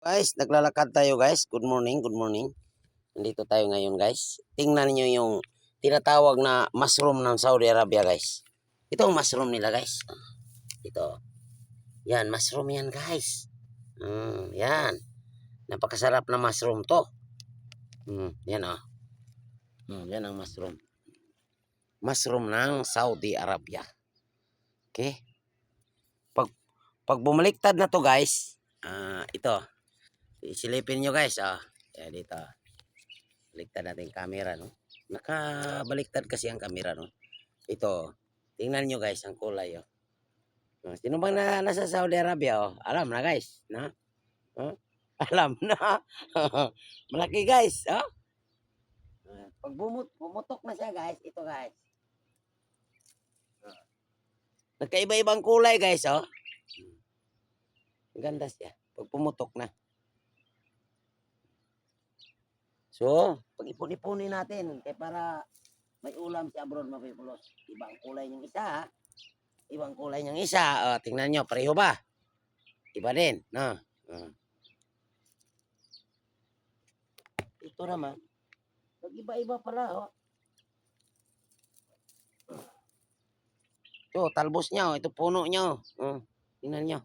Guys, naglalakad tayo guys. Good morning, good morning. Nandito tayo ngayon guys. Tingnan niyo yung tinatawag na mushroom ng Saudi Arabia guys. Ito ang mushroom nila guys. Ito. Yan, mushroom yan guys. Yan. Napakasarap na mushroom to. Yan oh. Yan ang mushroom. Mushroom ng Saudi Arabia. Okay. Pag bumaliktad na to guys, ito. Isilipin nyo guys, kaya dito. Baliktad natin yung camera, no? Nakabaliktad kasi ang camera, no? Ito, tingnan nyo guys, ang kulay, oh. Sino bang nasa Saudi Arabia, oh? Alam na guys, no? Alam na. Malaki guys, oh. Pag bumutok na siya guys, ito guys. Nagkaiba-ibang kulay guys, oh. Ganda siya, pag pumutok na. So, pag-ipon-ipunin natin kaya para may ulam si abroad mapipulos. Ibang kulay niyang isa, ibang kulay niyang isa. Tingnan nyo, pareho ba? Iba din, no? Ito naman, pag-iba-iba pala, oh. Ito, talbos niya, oh. Ito puno niya, oh. Tingnan nyo.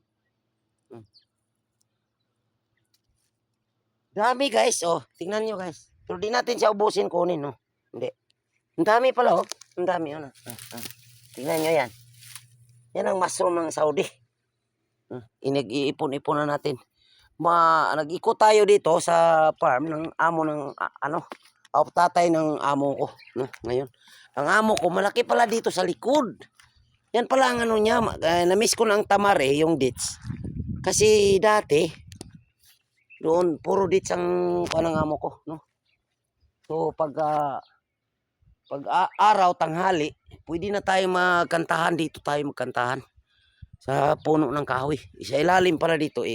Dami guys, oh. Tingnan nyo guys. Pero di natin siya ubusin kunin, no? Hindi. Ang dami pala, oh. Ang dami, ano. Tingnan nyo yan. Yan ang mushroom ng Saudi. Inag-iipon-ipon na natin. Nag-ikot tayo dito sa farm ng amo ng, tatay ng amo ko, no? Ngayon. Ang amo ko, malaki pala dito sa likod. Yan pala ang ano niya. Na-miss ko ng tamare, yung dates. Kasi dati, doon puro dates ang panangamo ko, no? So pag araw tanghali, pwede na tayo magkantahan dito, tayo magkantahan sa puno ng kahoy. Isa ilalim pala dito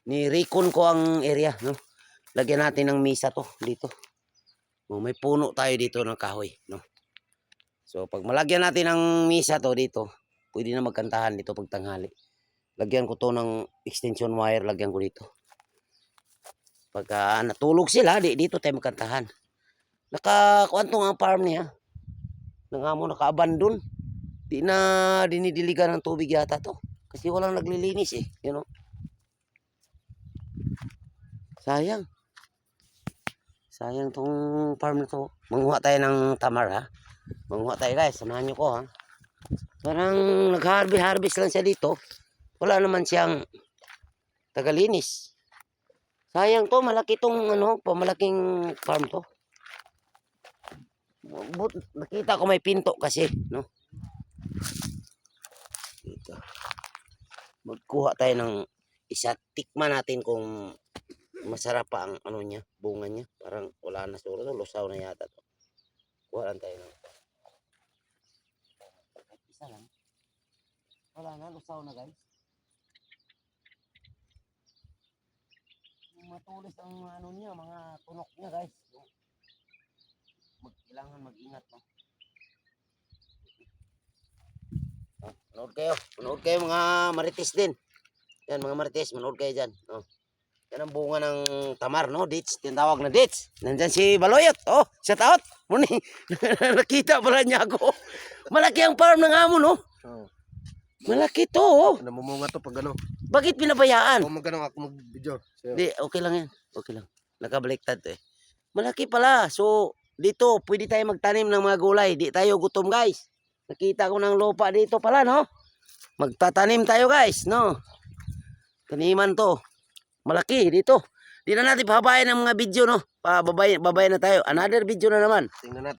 ni-recon ko ang area, no? Lagyan natin ng misa to dito. May puno tayo dito ng kahoy, no? So pag malagyan natin ng misa to dito, pwede na magkantahan dito pag tanghali. Lagyan ko to ng extension wire, lagyan ko dito. Pagka natulog sila, dito tayo magkantahan. Nakakuanto nga ang farm niya. Nangamo naka-abandon. Di na dinidiligan ng tubig yata to. Kasi walang naglilinis eh. You know? Sayang. Sayang tong farm na to. Manguha tayo ng tamar, ha. Manguha tayo guys. Samahan nyo ko, ha. Parang nag-harvest lang siya dito. Wala naman siyang tagalinis. Sayang to, malaki tong pamalaking farm to. Nakita ko may pinto kasi, no? Dito. Magkuha tayo ng isa, tikman natin kung masarap pa ang niya, bunga niya. Parang wala na siguro to, lusaw na yata to. Kuha lang tayo ng isa lang. Wala na, lusaw na guys. Matulis ang niya, mga tunok niya guys. Kailangan mag-ingat, no? Manood kayo mga marites din. Yan mga marites, manood kayo dyan, no? Yan ang bunga ng tamar, no? Dates, tinatawag na dates. Nandyan si Baloyot, shout out. Muni, nakita pala niya ako. Malaki ang farm ng amo, no? Malaki to, oh. Namumunga to pag ano. Bakit pinabayaan? Kung magano ako mag-video. Di, okay lang yan. Okay lang. Nakabaliktad to eh. Malaki pala. So, dito, pwede tayo magtanim ng mga gulay. Di tayo gutom guys. Nakita ko ng lupa dito pala, no? Magtatanim tayo guys, no? Taniman to. Malaki dito. Di na natin pababayan ng mga video, no? Babay na tayo. Another video na naman. Tingnan natin.